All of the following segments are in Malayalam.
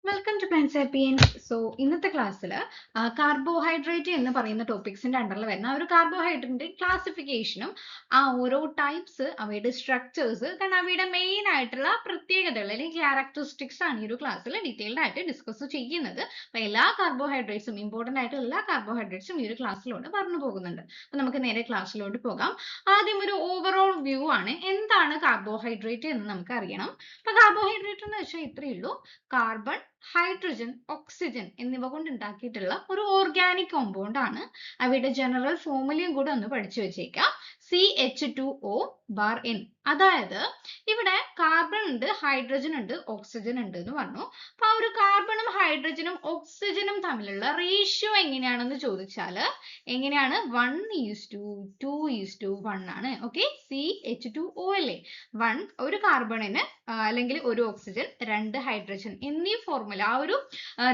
Welcome to plant sapiens. So ഇന്നത്തെ ക്ലാസ്സിൽ കാർബോഹൈഡ്രേറ്റ് എന്ന് പറയുന്ന ടോപ്പിക്സിന്റെ അണ്ടറിൽ വരുന്ന ഒരു കാർബോഹൈഡ്രേറ്റിന്റെ ക്ലാസിഫിക്കേഷനും ആ ഓരോ ടൈപ്സ് അവയുടെ സ്ട്രക്ചേഴ്സ് അവയുടെ മെയിൻ ആയിട്ടുള്ള പ്രത്യേകതകൾ അല്ലെങ്കിൽ ക്യാരക്ടറിസ്റ്റിക്സ് ആണ് ഈ ഒരു ക്ലാസ്സിൽ ഡീറ്റെയിൽഡ് ആയിട്ട് ഡിസ്കസ് ചെയ്യുന്നത്. അപ്പൊ എല്ലാ കാർബോഹൈഡ്രേറ്റ്സും ഇമ്പോർട്ടന്റ് ആയിട്ടുള്ള എല്ലാ കാർബോഹൈഡ്രേറ്റ്സും ഈ ഒരു ക്ലാസ്സിലൂടെ പറഞ്ഞു പോകുന്നുണ്ട്. അപ്പൊ നമുക്ക് നേരെ ക്ലാസ്സിലോട്ട് പോകാം. ആദ്യം ഒരു ഓവറോൾ വ്യൂ ആണ്, എന്താണ് കാർബോഹൈഡ്രേറ്റ് എന്ന് നമുക്ക് അറിയണം. അപ്പൊ കാർബോഹൈഡ്രേറ്റ് എന്ന് വെച്ചാൽ ഇത്രയേ ഉള്ളൂ, കാർബൺ, ഹൈഡ്രജൻ, ഓക്സിജൻ എന്നിവ കൊണ്ട് ഉണ്ടാക്കിയിട്ടുള്ള ഒരു ഓർഗാനിക് കോമ്പൗണ്ട് ആണ്. അവയുടെ ജനറൽ ഫോർമുലയും കൂടെ ഒന്ന് പഠിച്ചു വെച്ചേക്കാം. CH2O(N). അതായത് ഇവിടെ കാർബൺ ഉണ്ട്, ഹൈഡ്രജൻ ഉണ്ട്, ഓക്സിജൻ ഉണ്ട് എന്ന് പറഞ്ഞു. അപ്പൊ ആ ഒരു കാർബണും ഹൈഡ്രജനും ഓക്സിജനും തമ്മിലുള്ള റേഷ്യോ എങ്ങനെയാണെന്ന് ചോദിച്ചാൽ എങ്ങനെയാണ്? 1:2:1 ആണ്. ഓക്കെ, CH2O അല്ലേ, 1 ഒരു കാർബണിന് അല്ലെങ്കിൽ ഒരു ഓക്സിജൻ, 2 ഹൈഡ്രജൻ എന്നീ ഫോർമുല ആ ഒരു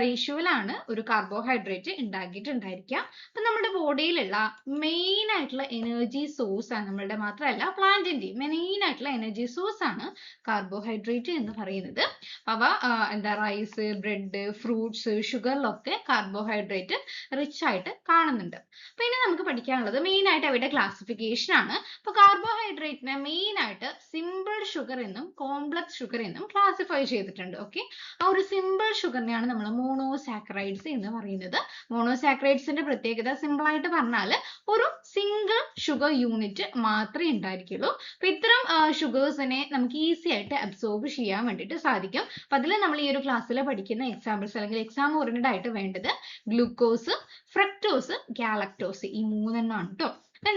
റേഷ്യോയിലാണ് ഒരു കാർബോഹൈഡ്രേറ്റ് ഉണ്ടാക്കിയിട്ടുണ്ടായിരിക്കുക. അപ്പൊ നമ്മുടെ ബോഡിയിലുള്ള മെയിൻ ആയിട്ടുള്ള എനർജി സോഴ്സ് ആണ്, നമ്മളുടെ മാത്രമല്ല പ്ലാന്റിന്റെ മെയിൻ ആയിട്ടുള്ള എനർജി സോഴ്സ് ആണ് കാർബോഹൈഡ്രേറ്റ് എന്ന് പറയുന്നത്. അവ എന്താ റൈസ്, ബ്രെഡ്, ഫ്രൂട്ട്സ്, ഷുഗറിലൊക്കെ കാർബോഹൈഡ്രേറ്റ് റിച്ച് ആയിട്ട് കാണുന്നുണ്ട്. അപ്പൊ ഇനി നമുക്ക് പഠിക്കാനുള്ളത് മെയിൻ ആയിട്ട് അവയുടെ ക്ലാസിഫിക്കേഷൻ ആണ്. അപ്പൊ കാർബോഹൈഡ്രേറ്റിനെ മെയിൻ ആയിട്ട് സിമ്പിൾ ഷുഗർ എന്നും കോംപ്ലക്സ് ഷുഗർ എന്നും ക്ലാസിഫൈ ചെയ്തിട്ടുണ്ട്. ഓക്കെ, ആ ഒരു സിമ്പിൾ ഷുഗറിനെയാണ് നമ്മൾ മോണോസാക്കറൈഡ്സ് എന്ന് പറയുന്നത്. മോണോസാക്കറൈഡ്സിന്റെ പ്രത്യേകത സിമ്പിൾ ആയിട്ട് പറഞ്ഞാൽ ഒരു സിംഗിൾ ഷുഗർ യൂണിറ്റ് മാത്രമേ ഉണ്ടായിരിക്കുള്ളൂ. അപ്പൊ ഇത്തരം ഷുഗേഴ്സിനെ നമുക്ക് ഈസി ആയിട്ട് അബ്സോർബ് ചെയ്യാൻ വേണ്ടിയിട്ട് സാധിക്കും. അപ്പൊ അതിൽ നമ്മൾ ഈ ഒരു ക്ലാസ്സിൽ പഠിക്കുന്ന എക്സാമ്പിൾസ് അല്ലെങ്കിൽ എക്സാം ഓറിയന്റഡ് ആയിട്ട് വേണ്ടത് ഗ്ലൂക്കോസ്, ഫ്രക്ടോസ്, ഗാലക്ടോസ്, ഈ മൂന്നെണ്ണമാണ് കേട്ടോ.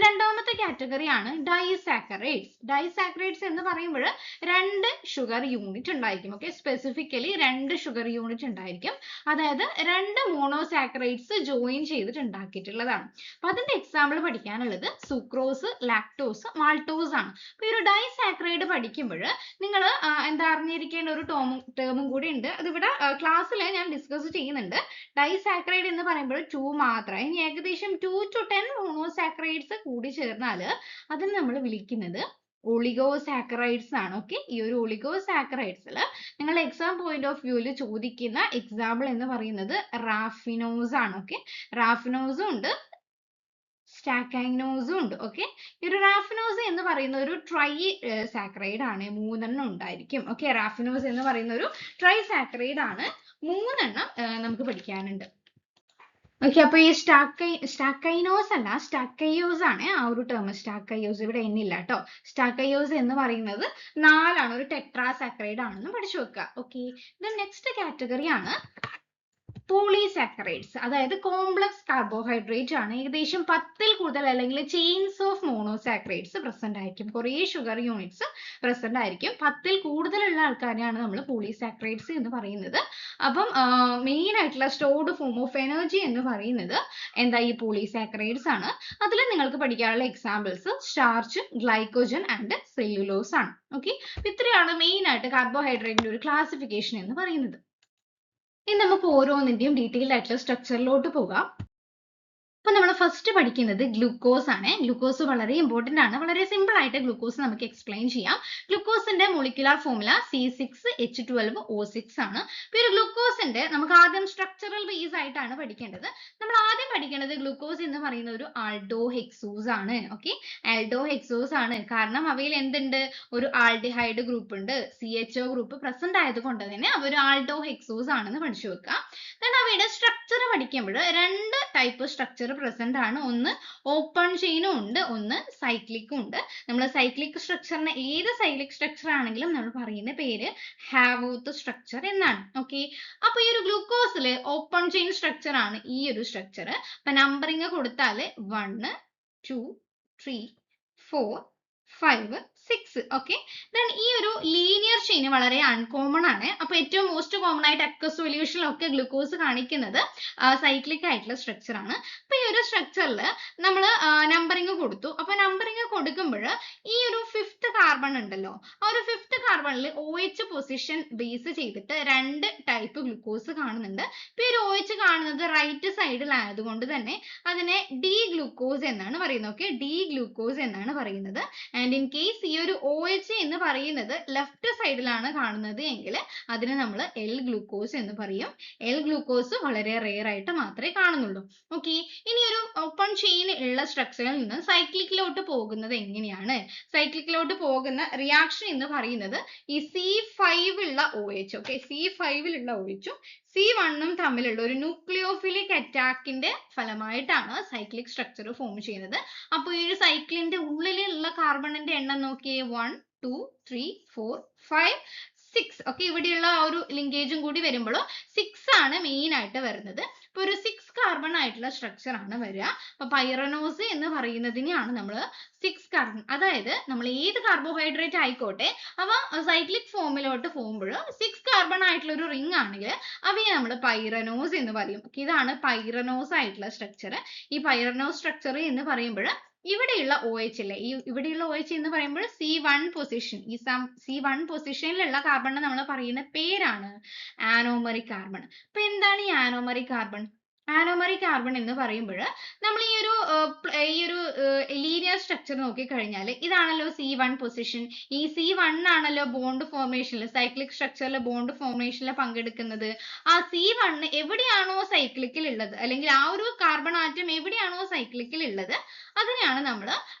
രണ്ടാമത്തെ കാറ്റഗറി ആണ് ഡൈസാക്കറൈഡ്സ്. ഡൈസാക്കറൈഡ്സ് എന്ന് പറയുമ്പോൾ 2 ഷുഗർ യൂണിറ്റ് ഉണ്ടായിരിക്കും. ഓക്കെ, സ്പെസിഫിക്കലി 2 ഷുഗർ യൂണിറ്റ് ഉണ്ടായിരിക്കും. അതായത് 2 മോണോസാക്കറൈഡ്സ് ജോയിൻ ചെയ്തിട്ട് ഉണ്ടാക്കിയിട്ടുള്ളതാണ്. അപ്പൊ അതിന്റെ എക്സാമ്പിൾ പഠിക്കാനുള്ളത് സുക്രോസ്, ലാക്ടോസ്, മാൾട്ടോസ് ആണ്. അപ്പൊ ഈ ഒരു ഡൈസാക്കറൈഡ് പഠിക്കുമ്പോൾ നിങ്ങൾ എന്താ അറിഞ്ഞിരിക്കേണ്ട ഒരു ടേമും കൂടി ഉണ്ട്. അത് ഇവിടെ ക്ലാസ്സിൽ ഞാൻ ഡിസ്കസ് ചെയ്യുന്നുണ്ട്. ഡൈസാക്കറൈഡ് എന്ന് പറയുമ്പോൾ 2 മാത്രം, ഇനി ഏകദേശം 2 to 10 മോണോസാക്കറൈഡ്സ് കൂടി ചേർന്നാൽ അതിന് നമ്മൾ വിളിക്കുന്നത് ഒളിഗോസാക്കറൈഡ്സ് ആണ്. ഓക്കെ, ഈ ഒരു ഒളിഗോസാക്കറൈഡ്സിൽ നിങ്ങൾ എക്സാം പോയിന്റ് ഓഫ് വ്യൂവിൽ ചോദിക്കുന്ന എക്സാമ്പിൾ എന്ന് പറയുന്നത് റാഫിനോസ് ആണ്. ഓക്കെ, റാഫിനോസും ഉണ്ട്, സ്റ്റാക്കൈനോസും ഉണ്ട്. ഓക്കെ, ഈ ഒരു റാഫിനോസ് എന്ന് പറയുന്ന ഒരു ട്രൈ സാക്കറൈഡ് ആണ്, 3 എണ്ണം ഉണ്ടായിരിക്കും. ഓക്കെ, റാഫിനോസ് എന്ന് പറയുന്ന ഒരു ട്രൈ സാക്കറൈഡ് ആണ്, 3 എണ്ണം നമുക്ക് പഠിക്കാനുണ്ട്. ഓക്കെ, അപ്പൊ ഈ സ്റ്റാക്കൈനോസ് അല്ല, സ്റ്റാക്കയോസ് ആണ് ആ ഒരു ടേം. സ്റ്റാക്കയോസ് ഇവിടെ എന്നില്ല കേട്ടോ. സ്റ്റാക്കയോസ് എന്ന് പറയുന്നത് 4 ആണ്, ഒരു ടെട്രാസാക്കറൈഡ് ആണെന്ന് പഠിച്ചു വെക്കുക. ഓക്കെ, നെക്സ്റ്റ് കാറ്റഗറി ആണ് പോളിസാക്കറൈഡ്സ്. അതായത് കോംപ്ലക്സ് കാർബോഹൈഡ്രേറ്റ് ആണ്. ഏകദേശം 10ൽ കൂടുതൽ അല്ലെങ്കിൽ ചെയിൻസ് ഓഫ് മോണോസാക്കറൈഡ്സ് പ്രസന്റ് ആയിരിക്കും. കുറേ ഷുഗർ യൂണിറ്റ്സ് പ്രസന്റ് ആയിരിക്കും. 10ൽ കൂടുതലുള്ള ആൾക്കാരെയാണ് നമ്മൾ പോളിസാക്കറൈഡ്സ് എന്ന് പറയുന്നത്. അപ്പം മെയിൻ ആയിട്ടുള്ള സ്റ്റോർഡ് ഫോം ഓഫ് എനർജി എന്ന് പറയുന്നത് എന്താ? ഈ പോളിസാക്കറൈഡ്സ് ആണ്. അതിൽ നിങ്ങൾക്ക് പഠിക്കാനുള്ള examples starch, glycogen and cellulose ആണ്. ഓക്കെ, ഇത്രയാണ് മെയിൻ ആയിട്ട് കാർബോഹൈഡ്രേറ്റിന്റെ ഒരു ക്ലാസിഫിക്കേഷൻ എന്ന് പറയുന്നത്. ഇനി നമുക്ക് ഓരോന്നിന്റെയും ഡീറ്റെയിൽഡ് ആയിട്ടുള്ള സ്ട്രക്ചറിലോട്ട് പോകാം. അപ്പൊ നമ്മൾ ഫസ്റ്റ് പഠിക്കുന്നത് ഗ്ലൂക്കോസ് ആണ്. ഗ്ലൂക്കോസ് വളരെ ഇമ്പോർട്ടന്റ് ആണ്. വളരെ സിമ്പിൾ ആയിട്ട് ഗ്ലൂക്കോസ് നമുക്ക് എക്സ്പ്ലെയിൻ ചെയ്യാം. ഗ്ലൂക്കോസിന്റെ മോളിക്യുലർ ഫോർമുല C6H12O6 ആണ്. അപ്പൊ ഈ ഗ്ലൂക്കോസിന്റെ നമുക്ക് ആദ്യം സ്ട്രക്ചറൽ ബേസ് ആയിട്ടാണ് പഠിക്കേണ്ടത്. നമ്മൾ ആദ്യം പഠിക്കേണ്ടത് ഗ്ലൂക്കോസ് എന്ന് പറയുന്ന ഒരു ആൽഡോ ഹെക്സോസ് ആണ്. ഓക്കെ, ആൽഡോ ഹെക്സോസ് ആണ്. കാരണം അവയിൽ എന്തുണ്ട്? ഒരു ആൽഡിഹൈഡ് ഗ്രൂപ്പ് ഉണ്ട്, CHO ഗ്രൂപ്പ് പ്രസന്റ് ആയതുകൊണ്ട് തന്നെ അവ ഒരു ആൽഡോ ഹെക്സോസ് ആണെന്ന് പഠിച്ചു വെക്കാം. അവയുടെ സ്ട്രക്ചർ പഠിക്കുമ്പോൾ 2 ടൈപ്പ് സ്ട്രക്ചർ പ്രസന്റ് ആണ്. ഒന്ന് ഓപ്പൺ ചെയിനും ഉണ്ട്, ഒന്ന് സൈക്ലിക്കും ഉണ്ട്. നമ്മൾ സൈക്ലിക് സ്ട്രക്ചറിനെ ഏത് സൈക്ലിക് സ്ട്രക്ചർ ആണെങ്കിലും നമ്മൾ പറയുന്ന പേര് ഹാവോത്ത് സ്ട്രക്ചർ എന്നാണ്. ഓക്കെ, അപ്പൊ ഈ ഒരു ഗ്ലൂക്കോസിൽ ഓപ്പൺ ചെയിൻ സ്ട്രക്ചർ ആണ് ഈ ഒരു സ്ട്രക്ചർ. അപ്പൊ നമ്പറിങ് കൊടുത്താൽ 1, 2, 3, 4, 5, 6. ഓക്കെ, ഈ ഒരു ലീനിയർ ചെയിൻ വളരെ അൺകോമൺ ആണ്. അപ്പൊ ഏറ്റവും മോസ്റ്റ് കോമൺ ആയിട്ട് അക്വസ് സൊല്യൂഷനിലൊക്കെ ഗ്ലൂക്കോസ് കാണിക്കുന്നത് സൈക്ലിക് ആയിട്ടുള്ള സ്ട്രക്ചർ ആണ്. അപ്പൊ ഈ ഒരു സ്ട്രക്ചറിൽ നമ്മൾ നമ്പറിങ് കൊടുത്തു. അപ്പൊ നമ്പറിങ് കൊടുക്കുമ്പോൾ ഈ ഒരു 5th കാർബൺ ഉണ്ടല്ലോ, ആ ഒരു 5th കാർബണിൽ OH പൊസിഷൻ ബേസ് ചെയ്തിട്ട് 2 ടൈപ്പ് ഗ്ലൂക്കോസ് കാണുന്നുണ്ട്. ഇപ്പൊ ഈ ഒരു OH കാണുന്നത് റൈറ്റ് സൈഡിലായതുകൊണ്ട് തന്നെ അതിനെ ഡി ഗ്ലൂക്കോസ് എന്നാണ് പറയുന്നത്. ഓക്കെ, ഡി ഗ്ലൂക്കോസ് എന്നാണ് പറയുന്നത്. ആൻഡ് ഇൻ കേസ് ഈ ഒരു OH എന്ന് പറയുന്നത് ലെഫ്റ്റ് സൈഡിലാണ് കാണുന്നത് എങ്കിൽ അതിനെ നമ്മൾ എൽ ഗ്ലൂക്കോസ് എന്ന് പറയും. എൽ ഗ്ലൂക്കോസ് വളരെ റെയർ ആയിട്ട് മാത്രമേ കാണുന്നുള്ളൂ. ഓക്കെ, ഇനി ഒരു ഓപ്പൺ ചെയിൻ ഉള്ള സ്ട്രക്ചറിൽ നിന്ന് സൈക്ലിക്കിലോട്ട് പോകുന്നത് എങ്ങനെയാണ്? സൈക്ലിക്കിലോട്ട് പോകുന്ന റിയാക്ഷൻ എന്ന് പറയുന്നത് ഈ C5 ഉള്ള OH, ഓക്കെ, C5 ഉള്ള OH ഉം C1 തമ്മിലുള്ള ഒരു ന്യൂക്ലിയോഫിലിക് അറ്റാക്കിന്റെ ഫലമായിട്ടാണ് സൈക്ലിക് സ്ട്രക്ചർ ഫോം ചെയ്യുന്നത്. അപ്പോൾ ഈ ഒരു സൈക്കിളിന്റെ ഉള്ളിലുള്ള കാർബണിന്റെ എണ്ണം നോക്കിയേ, 1 2 3 4 5 6. ഓക്കെ, ഇവിടെയുള്ള ആ ഒരു ലിങ്കേജും കൂടി വരുമ്പോൾ 6 ആണ് മെയിൻ ആയിട്ട് വരുന്നത്. അപ്പോൾ ഒരു 6 കാർബൺ ആയിട്ടുള്ള സ്ട്രക്ചർ ആണ് വരിക. അപ്പോൾ പൈറനോസ് എന്ന് പറയുന്നതിനെയാണ് നമ്മൾ 6 കാർബൺ, അതായത് നമ്മൾ ഏത് കാർബോഹൈഡ്രേറ്റ് ആയിക്കോട്ടെ അവ സൈക്ലിക് ഫോമിലോട്ട് പോകുമ്പോൾ 6 കാർബൺ ആയിട്ടുള്ള ഒരു റിംഗ് ആണെങ്കിൽ അവയെ നമ്മൾ പൈറനോസ് എന്ന് പറയും. ഇതാണ് പൈറനോസ് ആയിട്ടുള്ള സ്ട്രക്ചർ. ഈ പൈറനോസ് സ്ട്രക്ചർ എന്ന് പറയുമ്പോൾ ഇവിടെയുള്ള OH അല്ലേ, ഈ ഇവിടെയുള്ള OH എന്ന് പറയുമ്പോൾ C1 പൊസിഷൻ, ഈ C1 പൊസിഷനിലുള്ള കാർബണിനെ നമ്മൾ പറയുന്ന പേരാണ് ആനോമറിക് കാർബൺ. അപ്പൊ എന്താണ് ഈ ആനോമറിക് കാർബൺ? ആനോമറിക് കാർബൺ എന്ന് പറയുമ്പോൾ നമ്മൾ ഈ ഒരു ലീനിയർ സ്ട്രക്ചർ നോക്കിക്കഴിഞ്ഞാൽ ഇതാണല്ലോ C1 പൊസിഷൻ. ഈ C1 ആണല്ലോ ബോണ്ട് ഫോർമേഷനിൽ, സൈക്ലിക് സ്ട്രക്ചറിൽ ബോണ്ട് ഫോർമേഷനിൽ പങ്കെടുക്കുന്നത്. ആ C1 എവിടെയാണോ സൈക്ലിക്കിൽ ഉള്ളത്, അല്ലെങ്കിൽ ആ ഒരു കാർബൺ ആറ്റം എവിടെയാണോ സൈക്ലിക്കിൽ ഉള്ളത് അതിനെയാണ് നമ്മൾ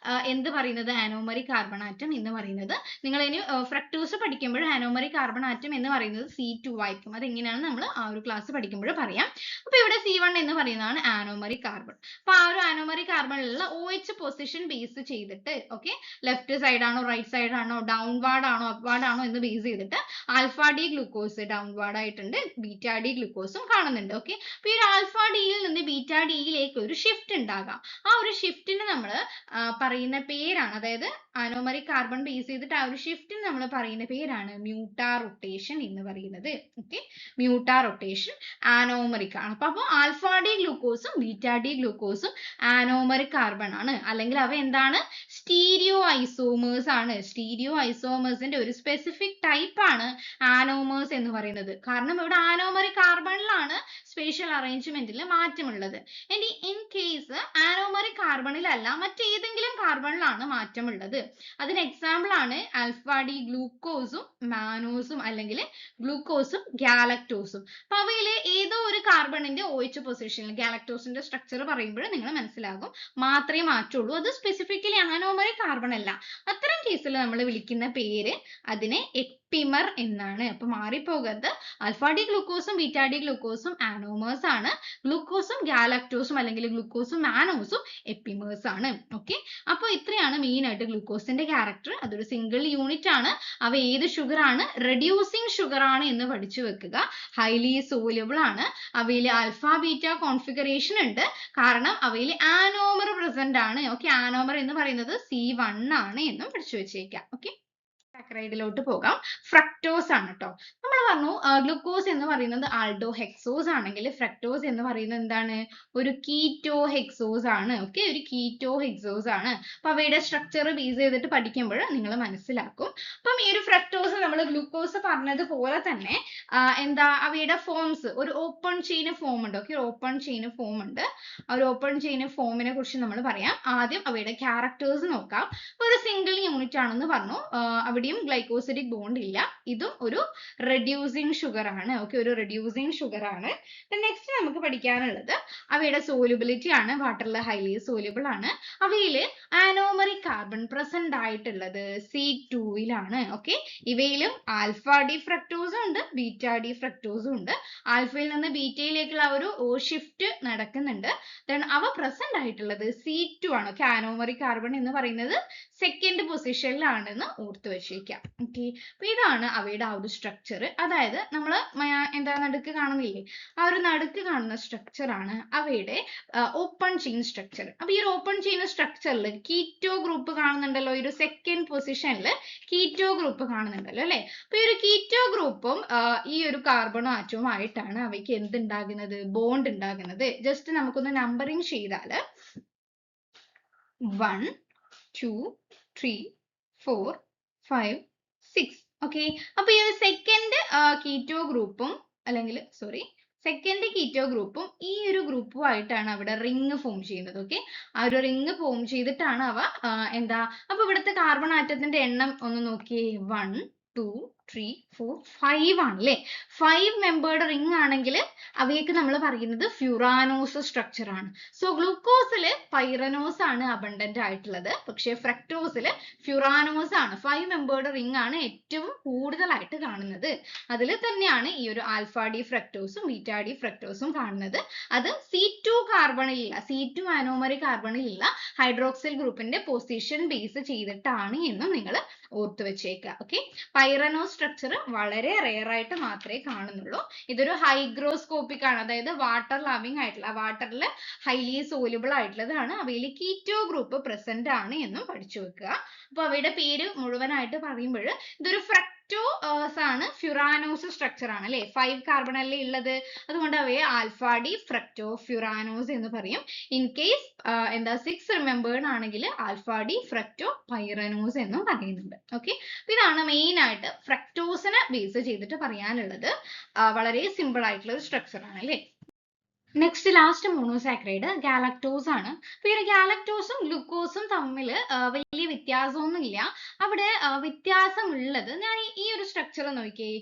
എന്ത് പറയുന്നത്? ആനോമറിക് കാർബൺ ആറ്റം എന്ന് പറയുന്നത്. നിങ്ങൾ ഇനി ഫ്രക്ടോസ് പഠിക്കുമ്പോൾ ആനോമറിക് കാർബൺ ആറ്റം എന്ന് പറയുന്നത് C2 ആയിരിക്കും. അതെങ്ങനെയാണ് നമ്മൾ ആ ഒരു ക്ലാസ് പഠിക്കുമ്പോൾ പറയാം. അപ്പൊ ഇവിടെ C1 എന്ന് പറയുന്നതാണ് ആനോമറിക് കാർബൺ. അപ്പൊ ആ ഒരു ആനോമറിക് കാർബണിലുള്ള OH പൊസിഷൻ ബേസ് ചെയ്തിട്ട്, ഓക്കെ, ലെഫ്റ്റ് സൈഡ് ആണോ റൈറ്റ് സൈഡ് ആണോ ഡൗൺവാർഡ് ആണോ അപ്വാർഡ് ആണോ എന്ന് ബേസ് ചെയ്തിട്ട് ആൽഫ ഡി ഗ്ലൂക്കോസ് ഡൗൺവാർഡ് ആയിട്ടുണ്ട്, ബീറ്റ ഡി ഗ്ലൂക്കോസും കാണുന്നുണ്ട്. ഓക്കെ, അപ്പൊ ഈ ഒരു ആൽഫ ഡിയിൽ നിന്ന് ബീറ്റ ഡിയിലേക്ക് ഒരു ഷിഫ്റ്റ് ഉണ്ടാകാം. ആ ഒരു ഷിഫ്റ്റിന് നമ്മൾ പറയുന്ന പേരാണ്, അതായത് ആനോമറിക് കാർബൺ ബേസ് ചെയ്തിട്ട് ആ ഒരു ഷിഫ്റ്റിന് നമ്മൾ പറയുന്ന പേരാണ് മ്യൂട്ടാ റൊട്ടേഷൻ എന്ന് പറയുന്നത്. ഓക്കെ, മ്യൂട്ടാ റൊട്ടേഷൻ ആനോമറിക് ആണ്. അപ്പൊ ആൽഫ ഡി ഗ്ലൂക്കോസും ബീറ്റ ഡി ഗ്ലൂക്കോസും ആനോമറിക് കാർബൺ ആണ്. അല്ലെങ്കിൽ അവ എന്താണ്? സ്റ്റീരിയോ ഐസോമേഴ്സ് ആണ്. സ്റ്റീരിയോ ഐസോമേഴ്സിന്റെ ഒരു സ്പെസിഫിക് ടൈപ്പ് ആണ് ആനോമേഴ്സ് എന്ന് പറയുന്നത്. കാരണം ഇവിടെ ആനോമറിക് കാർബണിലാണ് സ്പേഷ്യൽ അറേഞ്ച്മെന്റിൽ മാറ്റമുള്ളത്. ഇനി ഇൻ കേസ് ആനോമറിക് കാർബണിലല്ല മറ്റേതെങ്കിലും കാർബണിലാണ് മാറ്റമുള്ളത്, അതിന് എക്സാമ്പിൾ ആണ് ആൽഫ ഡി ഗ്ലൂക്കോസും മാനോസും അല്ലെങ്കിൽ ഗ്ലൂക്കോസും ഗാലക്ടോസും. അപ്പൊ അവയിലെ ഏതോ ഒരു കാർബണിന്റെ OH പൊസിഷനിൽ ഗാലക്ടോസിന്റെ സ്ട്രക്ചർ പറയുമ്പോൾ നിങ്ങൾ മനസ്സിലാകും മാത്രമേ മാറ്റുള്ളൂ, അത് സ്പെസിഫിക്കലി ആനോമറിക് കാർബൺ അല്ല. അത്തരം കേസിൽ നമ്മൾ വിളിക്കുന്ന പേര് അതിനെ എപ്പിമർ എന്നാണ്. അപ്പൊ മാറിപ്പോകരുത്. ആൽഫ ഡി ഗ്ലൂക്കോസും ബീറ്റ ഡി ഗ്ലൂക്കോസും ആനോമേഴ്സ് ആണ്, ഗ്ലൂക്കോസും ഗാലക്ടോസും അല്ലെങ്കിൽ ഗ്ലൂക്കോസും മാനോസും എപ്പിമേഴ്സ് ആണ്. ഓക്കെ, അപ്പൊ ഇത്രയാണ് മെയിൻ ആയിട്ട് ഗ്ലൂക്കോസിന്റെ ക്യാരക്ടർ. അതൊരു സിംഗിൾ യൂണിറ്റ് ആണ്. അവ ഏത് ഷുഗർ ആണ്? റെഡ്യൂസിങ് ഷുഗർ ആണ് എന്ന് പഠിച്ചു വെക്കുക. ഹൈലി സോല്യൂബിൾ ആണ്. അവയിൽ ആൽഫ ബീറ്റ കോൺഫിഗറേഷൻ ഉണ്ട്, കാരണം അവയിൽ ആനോമർ പ്രസന്റ് ആണ്. ഓക്കെ, ആനോമർ എന്ന് പറയുന്നത് C1 ആണ് എന്നും പഠിച്ചു വെച്ചേക്കാം. ഓക്കെ, സാക്കറൈഡിലോട്ട് പോകാം. ഫ്രക്ടോസ് ആണ് കേട്ടോ. നമ്മൾ പറഞ്ഞു ഗ്ലൂക്കോസ് എന്ന് പറയുന്നത് ആൽഡോ ഹെക്സോസ് ആണെങ്കിൽ ഫ്രക്ടോസ് എന്ന് പറയുന്നത് എന്താണ്? ഒരു കീറ്റോ ഹെക്സോസ് ആണ്. ഓക്കെ, ഒരു കീറ്റോ ഹെക്സോസ് ആണ്. അപ്പൊ അവയുടെ സ്ട്രക്ചർ ബേസ് ചെയ്തിട്ട് പഠിക്കുമ്പോൾ നിങ്ങൾ മനസ്സിലാക്കും. അപ്പം ഈ ഒരു ഫ്രക്ടോസ് നമ്മൾ ഗ്ലൂക്കോസ് പറഞ്ഞതുപോലെ തന്നെ എന്താ അവയുടെ ഫോംസ്, ഒരു ഓപ്പൺ ചെയിൻ ഫോം ഉണ്ട്. ഓക്കെ, ഓപ്പൺ ചെയിൻ ഫോം ഉണ്ട്. ആ ഒരു ഓപ്പൺ ചെയിൻ ഫോമിനെ കുറിച്ച് നമ്മൾ പറയാം. ആദ്യം അവയുടെ ക്യാരക്ടേഴ്സ് നോക്കാം. ഒരു സിംഗിൾ യൂണിറ്റ് ആണെന്ന് പറഞ്ഞു, അവിടെയും ഗ്ലൈക്കോസിഡിക് ബോണ്ട് ഇല്ല. ഇതും ഒരു റെഡ്യൂസിങ് ഷുഗർ ആണ്. ഓക്കെ, ഒരു റെഡ്യൂസിങ് ഷുഗർ ആണ്. നെക്സ്റ്റ് നമുക്ക് പഠിക്കാനുള്ളത് അവയുടെ സോല്യൂബിലിറ്റി ആണ്. വാട്ടറിൽ ഹൈലി സോല്യൂബിൾ ആണ്. അവയിൽ ആനോമറിക് കാർബൺ പ്രസന്റ് ആയിട്ടുള്ളത് C2 ഓക്കെ, ഇവയിലും ആൽഫ ഡി ഫ്രക്ടോസും ഉണ്ട് ബീറ്റ ഡി ഫ്രക്ടോസും ഉണ്ട്. ആൽഫയിൽ നിന്ന് ബീറ്റയിലേക്കുള്ള ഒരു ഷിഫ്റ്റ് നടക്കുന്നുണ്ട്. അവ പ്രസന്റ് ആയിട്ടുള്ളത് C2 ആണ്. ഓക്കെ, ആനോമറിക് കാർബൺ എന്ന് പറയുന്നത് സെക്കൻഡ് പൊസിഷനിലാണെന്ന് ഓർത്ത് വെച്ചേക്കാം. ഓക്കെ, അപ്പൊ ഇതാണ് അവയുടെ ആ ഒരു സ്ട്രക്ചർ. അതായത് നമ്മൾ എന്താ നടുക്ക് കാണുന്നില്ലേ, ആ ഒരു നടുക്ക് കാണുന്ന സ്ട്രക്ചർ ആണ് അവയുടെ ഓപ്പൺ ചെയിൻ സ്ട്രക്ചർ. അപ്പൊ ഈ ഒരു ഓപ്പൺ ചെയിൻ സ്ട്രക്ചറിൽ കീറ്റോ ഗ്രൂപ്പ് കാണുന്നുണ്ടല്ലോ, ഈ ഒരു സെക്കൻഡ് പൊസിഷനിൽ കീറ്റോ ഗ്രൂപ്പ് കാണുന്നുണ്ടല്ലോ അല്ലെ. അപ്പൊ ഈ ഒരു കീറ്റോ ഗ്രൂപ്പും ഈ ഒരു കാർബൺ ആറ്റവും ആയിട്ടാണ് അവയ്ക്ക് എന്തുണ്ടാകുന്നത്? ബോണ്ട് ഉണ്ടാകുന്നത്. ജസ്റ്റ് നമുക്കൊന്ന് നമ്പറിങ് ചെയ്താൽ 1 2 3 4 5 6. ഓക്കെ, അപ്പൊ ഈ ഒരു സെക്കൻഡ് കീറ്റോ ഗ്രൂപ്പും അല്ലെങ്കിൽ സെക്കൻഡ് കീറ്റോ ഗ്രൂപ്പും ഈ ഒരു ഗ്രൂപ്പുമായിട്ടാണ് അവിടെ റിങ് ഫോം ചെയ്യുന്നത്. ഓക്കെ, ആ ഒരു റിങ് ഫോം ചെയ്തിട്ടാണ് അവ എന്താ, അപ്പൊ ഇവിടുത്തെ കാർബൺ ആറ്റത്തിന്റെ എണ്ണം ഒന്ന് നോക്കിയേ, 1 2 3 4 5 ആണ് അല്ലേ. 5 മെമ്പേർഡ് റിംഗ് ആണെങ്കിൽ അവയ്ക്ക് നമ്മൾ പറയുന്നത് ഫ്യൂറാനോസ് സ്ട്രക്ചർ ആണ്. സോ ഗ്ലൂക്കോസില് പൈറനോസ് ആണ് അബണ്ടന്റ് ആയിട്ടുള്ളത്, പക്ഷേ ഫ്രക്ടോസില് ഫ്യൂറാനോസ് ആണ്. 5 മെമ്പേർഡ് റിംഗ് ആണ് ഏറ്റവും കൂടുതലായിട്ട് കാണുന്നത്. അതിൽ തന്നെയാണ് ഈ ഒരു ആൽഫ ഡി ഫ്രക്ടോസും ബീറ്റ ഡി ഫ്രക്ടോസും കാണുന്നത്. അത് C2 കാർബണിലുള്ള, C2 ആനോമറി കാർബണിലുള്ള ഹൈഡ്രോക്സിൽ ഗ്രൂപ്പിന്റെ പൊസിഷൻ ബേസ് ചെയ്തിട്ടാണ് എന്നും നിങ്ങൾ ഓർത്തു വെച്ചേക്കുക. ഓക്കെ, പൈറനോസ് സ്ട്രക്ചർ വളരെ റെയർ ആയിട്ട് മാത്രമേ കാണുന്നുള്ളൂ. ഇതൊരു ഹൈഗ്രോസ്കോപ്പിക് ആണ്, അതായത് വാട്ടർ ലവിങ് ആയിട്ടുള്ള, വാട്ടറിൽ ഹൈലി സോലുബിൾ ആയിട്ടുള്ളതാണ്. അവയിൽ കീറ്റോ ഗ്രൂപ്പ് പ്രസന്റ് ആണ് എന്നും പഠിച്ചു വെക്കുക. അപ്പൊ അവയുടെ പേര് മുഴുവനായിട്ട് പറയുമ്പോൾ ഇതൊരു ഫ്രക്ടോസ് ആണ്, ഫ്യൂറാനോസ് സ്ട്രക്ചർ ആണ് അല്ലെ. 5 കാർബൺ അല്ലേ ഉള്ളത്, അതുകൊണ്ട് അവയെ ആൽഫ ഡി ഫ്രക്ടോ ഫ്യൂറാനോസ് എന്ന് പറയും. ഇൻ കേസ് എന്താ 6 മെമ്പേർഡ് ആണെങ്കിൽ ആൽഫ ഡി ഫ്രക്ടോ പൈറനോസ് എന്നും പറയുന്നുണ്ട്. ഓക്കെ, ഇതാണ് മെയിൻ ആയിട്ട് ഫ്രക്ടോസിനെ ബേസ് ചെയ്തിട്ട് പറയാനുള്ളത്. വളരെ സിമ്പിൾ ആയിട്ടുള്ള ഒരു സ്ട്രക്ചർ ആണ് അല്ലേ. നെക്സ്റ്റ് ലാസ്റ്റ് മോണോസാക്രൈഡ് ഗാലക്ടോസ് ആണ്. അപ്പൊ ഈ ഗാലക്ടോസും ഗ്ലൂക്കോസും തമ്മിൽ വലിയ വ്യത്യാസമൊന്നും ഇല്ല. അവിടെ വ്യത്യാസമുള്ളത്, ഞാൻ ഈ ഒരു സ്ട്രക്ചർ നോക്കിയേ,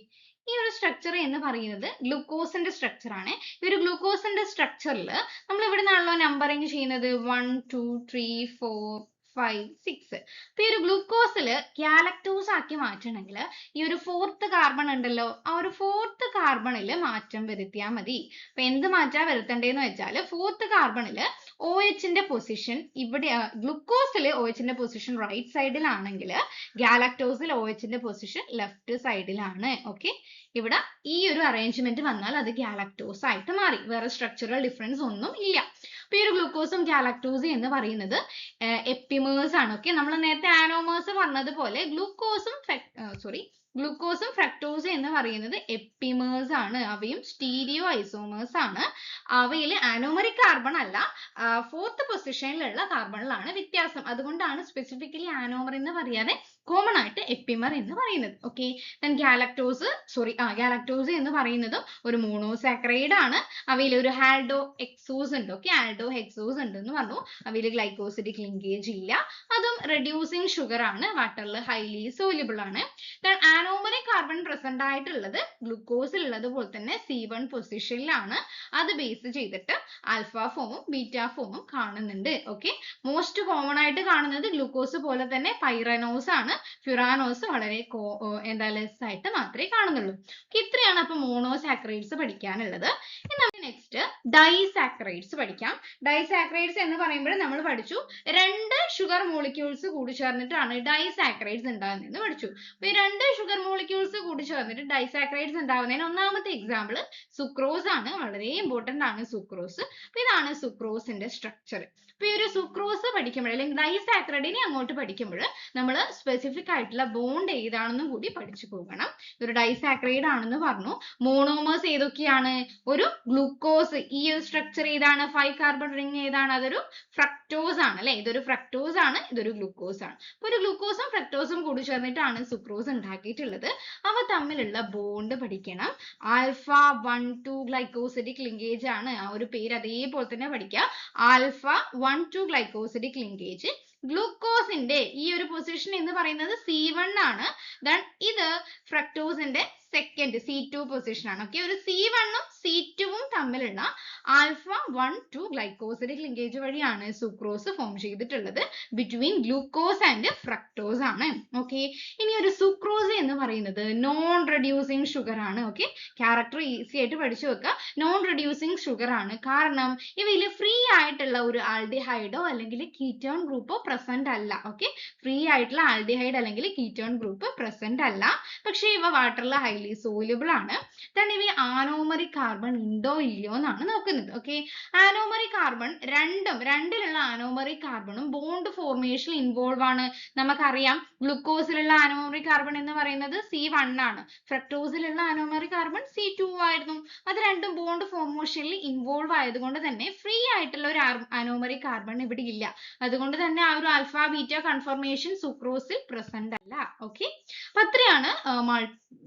ഈ ഒരു സ്ട്രക്ചർ എന്ന് പറയുന്നത് ഗ്ലൂക്കോസിന്റെ സ്ട്രക്ചർ ആണ്. ഈ ഒരു ഗ്ലൂക്കോസിന്റെ സ്ട്രക്ചറിൽ നമ്മൾ ഇവിടെ നിന്നാണല്ലോ നമ്പറിങ് ചെയ്യുന്നത്, 1 2 3 4 5 6. അപ്പൊ ഈ ഒരു ഗ്ലൂക്കോസില് ഗാലക്ടോസ് ആക്കി മാറ്റണമെങ്കിൽ ഈ ഒരു 4th കാർബൺ ഉണ്ടല്ലോ, ആ ഒരു 4th കാർബണിൽ മാറ്റം വരുത്തിയാൽ മതി. അപ്പൊ എന്ത് മാറ്റാ വരുത്തേണ്ടതെന്ന് വെച്ചാൽ 4th കാർബണില് OHന്റെ പൊസിഷൻ ഇവിടെ, ഗ്ലൂക്കോസിൽ OHന്റെ പൊസിഷൻ റൈറ്റ് സൈഡിലാണെങ്കിൽ ഗാലക്ടോസിൽ OHന്റെ പൊസിഷൻ ലെഫ്റ്റ് സൈഡിലാണ്. ഓക്കെ, ഇവിടെ ഈ ഒരു അറേഞ്ച്മെന്റ് വന്നാൽ അത് ഗാലക്ടോസ് ആയിട്ട് മാറി, വേറെ സ്ട്രക്ചറൽ ഡിഫറൻസ് ഒന്നും ഇല്ല. അപ്പൊ ഈ ഒരു ഗ്ലൂക്കോസും ഗാലക്ടോസും എന്ന് പറയുന്നത് എപ്പിമേഴ്സ് ആണ്. ഓക്കെ, നമ്മൾ നേരത്തെ ആനോമേഴ്സ് പറഞ്ഞതുപോലെ ഗ്ലൂക്കോസും ഫ്രക്ടോസും എന്ന് പറയുന്നത് എപ്പിമേഴ്സ് ആണ്. അവയും സ്റ്റീരിയോ ഐസോമേഴ്സ് ആണ്. അവയിൽ ആനോമറിക് കാർബൺ അല്ല, 4th പൊസിഷനിലുള്ള കാർബണിലാണ് വ്യത്യാസം. അതുകൊണ്ടാണ് സ്പെസിഫിക്കലി ആനോമർ എന്ന് പറയാതെ കോമൺ ആയിട്ട് എപ്പിമർ എന്ന് പറയുന്നത്. ഓക്കെ, ഗാലക്ടോസ് എന്ന് പറയുന്നതും ഒരു മോണോസാക്രൈഡ് ആണ്. അവയിൽ ഒരു ആൽഡോ ഹെക്സോസ് ഉണ്ട്. ഓക്കെ, ആൽഡോ ഹെക്സോസ് ഉണ്ട് എന്ന് പറഞ്ഞു. അവയിൽ ഗ്ലൈക്കോസിഡിക് ലിങ്കേജ് ഇല്ല. അതും റെഡ്യൂസിങ് ഷുഗർ ആണ്, വാട്ടറിൽ ഹൈലി സോല്യൂബിൾ ആണ്. ആനോമറിക് കാർബൺ പ്രസന്റ് ആയിട്ടുള്ളത് ഗ്ലൂക്കോസിൽ ഉള്ളതുപോലെ തന്നെ C1 പൊസിഷനിലാണ്. അത് ബേസ് ചെയ്തിട്ട് ആൽഫ ഫോമും ബീറ്റ ഫോമും കാണുന്നുണ്ട്. ഓക്കെ, മോസ്റ്റ് കോമൺ ആയിട്ട് കാണുന്നത് ഗ്ലൂക്കോസ് പോലെ തന്നെ പൈറനോസ് ആണ്. ഫ്യൂറാനോസ് വളരെ ലെസ് ആയിട്ട് മാത്രമേ കാണുന്നുള്ളൂ. ഇത്രയാണ് അപ്പൊ മോണോസാക്രൈഡ്സ് പഠിക്കാനുള്ളത്. ഇനി നമുക്ക് നെക്സ്റ്റ് ഡൈസാക്രൈഡ്സ് പഠിക്കാം. ഡൈസാക്രൈഡ്സ് എന്ന് പറയുമ്പോൾ നമ്മൾ പഠിച്ചു 2 ഷുഗർ മോളിക്യൂൾസ് കൂടി ചേർന്നിട്ടാണ് ഡൈസാക്രൈഡ്സ് ഉണ്ടാകുന്നതെന്ന് പഠിച്ചു. അപ്പൊ ഈ 2 ഷുഗർ മോളിക്യൂൾസ് കൂടി ചേർന്നിട്ട് ഡൈസാക്രൈഡ്സ് ഉണ്ടാകുന്നതിന് ഒന്നാമത്തെ എക്സാമ്പിൾ സുക്രോസ് ആണ്. വളരെ ഇമ്പോർട്ടന്റ് ആണ് സുക്രോസ്. അപ്പൊ ഇതാണ് സുക്രോസിന്റെ സ്ട്രക്ചർ. അപ്പൊ ഈ ഒരു സുക്രോസ് പഠിക്കുമ്പോൾ അല്ലെങ്കിൽ ഡൈസാക്രൈഡിനെ അങ്ങോട്ട് പഠിക്കുമ്പോൾ നമ്മൾ സ്പെസിഫിക് ആയിട്ടുള്ള ബോണ്ട് ഏതാണെന്നും കൂടി പഠിച്ചു പോകണം. ഇതൊരു ഡൈസാക്രൈഡ് ആണെന്ന് പറഞ്ഞു. മോണോമേഴ്സ് ഏതൊക്കെയാണ്? ഒരു ഗ്ലൂക്കോസ്, ഈ ഒരു സ്ട്രക്ചർ ഏതാണ്? 5 കാർബൺ റിംഗ് ഏതാണ്? അതൊരു ഫ്രക്ടോസ് ആണ് അല്ലെ. ഇതൊരു ഫ്രക്ടോസ് ആണ്, ഇതൊരു ഗ്ലൂക്കോസ് ആണ്. അപ്പൊ ഒരു ഗ്ലൂക്കോസും ഫ്രക്ടോസും കൂടി ചേർന്നിട്ടാണ് സുക്രോസ് ഉണ്ടാക്കിയിട്ടുള്ളത്. അവ തമ്മിലുള്ള ബോണ്ട് പഠിക്കണം. ആൽഫ 1,2 ഗ്ലൈക്കോസിഡിക് ലിങ്കേജ് ആണ്. ആ ഒരു പേര് അതേപോലെ തന്നെ പഠിക്കുക. Alpha 1,2 glycosidic linkage. ഗ്ലൂക്കോസിന്റെ ഈ ഒരു പൊസിഷൻ എന്ന് പറയുന്നത് C1 ആണ്. ദെൻ ഇത് ഫ്രക്ടോസിന്റെ സെക്കൻഡ് C2 പൊസിഷൻ ആണ്. ഓക്കെ, ഒരു C1 ഉം C2 ഉം തമ്മിലുള്ള ആൽഫ 1,2 ഗ്ലൈക്കോസിഡിക് ലിങ്കേജ് വഴിയാണ് സുക്രോസ് ഫോം ചെയ്തിട്ടുള്ളത്. ബിറ്റ്വീൻ ഗ്ലൂക്കോസ് ആൻഡ് ഫ്രക്ടോസ് ആണ്. ഓക്കെ, ഇനി ഒരു സുക്രോസ് എന്ന് പറയുന്നത് നോൺ റെഡ്യൂസിങ് ഷുഗർ ആണ്. ഓക്കെ, ക്യാരക്ടർ ഈസി ആയിട്ട് പഠിച്ചു വെക്കുക. നോൺ റെഡ്യൂസിങ് ഷുഗർ ആണ്. കാരണം ഇവയിൽ ഫ്രീ ആയിട്ടുള്ള ഒരു ആൽഡിഹൈഡോ അല്ലെങ്കിൽ കീറ്റോൺ ഗ്രൂപ്പോ പ്രസന്റ് അല്ല. ഓക്കെ, ഫ്രീ ആയിട്ടുള്ള ആൽഡിഹൈഡ് അല്ലെങ്കിൽ കീറ്റോൺ ഗ്രൂപ്പ് പ്രസന്റ് അല്ല. പക്ഷേ ഇവ വാട്ടറിൽ ഹൈലി സോല്യൂബിൾ ആണ്. then ഇവ ആനോമറിക് കാർബൺ ഉണ്ടോ ഇല്ലയോ എന്നാണ് നോക്കുന്നത്. ഓക്കെ, ആനോമറിക് കാർബൺ രണ്ടിലുള്ള ആനോമറിക് കാർബണും ബോണ്ട് ഫോർമേഷനിൽ ഇൻവോൾവ് ആണ്. നമുക്കറിയാം ഗ്ലൂക്കോസിലുള്ള അനോമറിക് കാർബൺ എന്ന് പറയുന്നത് C1 ആണ്. ഫ്രക്ടോസിലുള്ള അനോമറിക് കാർബൺ C2 ആയിരുന്നു. അത് രണ്ടും ബോണ്ട് ഫോർമേഷനിൽ ഇൻവോൾവ് ആയതുകൊണ്ട് തന്നെ ഫ്രീ ആയിട്ടുള്ള ഒരു അനോമറിക് കാർബൺ ഇവിടെ ഇല്ല. അതുകൊണ്ട് തന്നെ ആ ഒരു ആൽഫ ബീറ്റ കൺഫർമേഷൻ സുക്രോസിൽ പ്രസന്റ് അല്ല. ഓക്കെ, അപ്പൊ അത്രയാണ്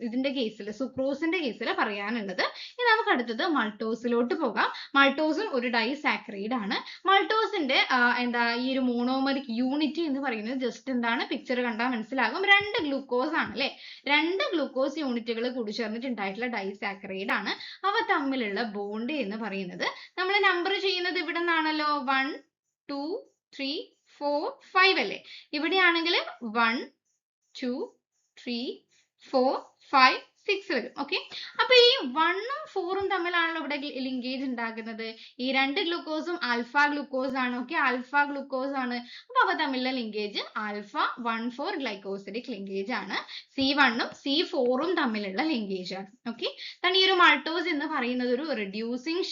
ഇതിന്റെ കേസിൽ, സുക്രോസിന്റെ കേസിൽ പറയാനുള്ളത്. ഇനി നമുക്ക് അടുത്തത് മൾട്ടോസിലോട്ട് പോകാം. മൾട്ടോസും ഒരു ഡൈസാക്കറൈഡ് ആണ്. മൾട്ടോസിന്റെ എന്താ ഈ ഒരു മോണോമറിക് യൂണിറ്റ് എന്ന് പറയുന്നത് ജസ്റ്റ് എന്താണ്, പിക്ചർ കണ്ടാൽ മനസ്സിലാകും, 2 ഗ്ലൂക്കോസ് ആണ് അല്ലെ. 2 ഗ്ലൂക്കോസ് യൂണിറ്റുകൾ കൂടി ചേർന്നിട്ടുണ്ടായിട്ടുള്ള ഡൈസാക്കറൈഡ് ആണ്. അവ തമ്മിലുള്ള ബോണ്ട് എന്ന് പറയുന്നത് നമ്മൾ നമ്പർ ചെയ്യുന്നത് ഇവിടെ നിന്നാണല്ലോ, 1 2 3 4 5 അല്ലേ. ഇവിടെയാണെങ്കിൽ 1 2 3 4 5 6 വരും. ഓക്കെ, അപ്പൊ ഈ 1 ഉം 4 ഉം തമ്മിലാണല്ലോ ഇവിടെ ലിങ്കേജ് ഉണ്ടാകുന്നത്. ഈ 2 ഗ്ലൂക്കോസും ആൽഫ ഗ്ലൂക്കോസ് ആണ്. ഓക്കെ, ആൽഫ ഗ്ലൂക്കോസ് ആണ്. അപ്പൊ അവ തമ്മിലുള്ള ലിങ്കേജ് ആൽഫ 1,4 ഗ്ലൈക്കോസിഡിക് ലിങ്കേജ് ആണ്. C1 ഉം C4 ഉം തമ്മിലുള്ള ലിങ്കേജ് ആണ്. ഓക്കെ, ഈ ഒരു മൾട്ടോസ് എന്ന് പറയുന്നത് ഒരു റെഡ്യൂസിങ്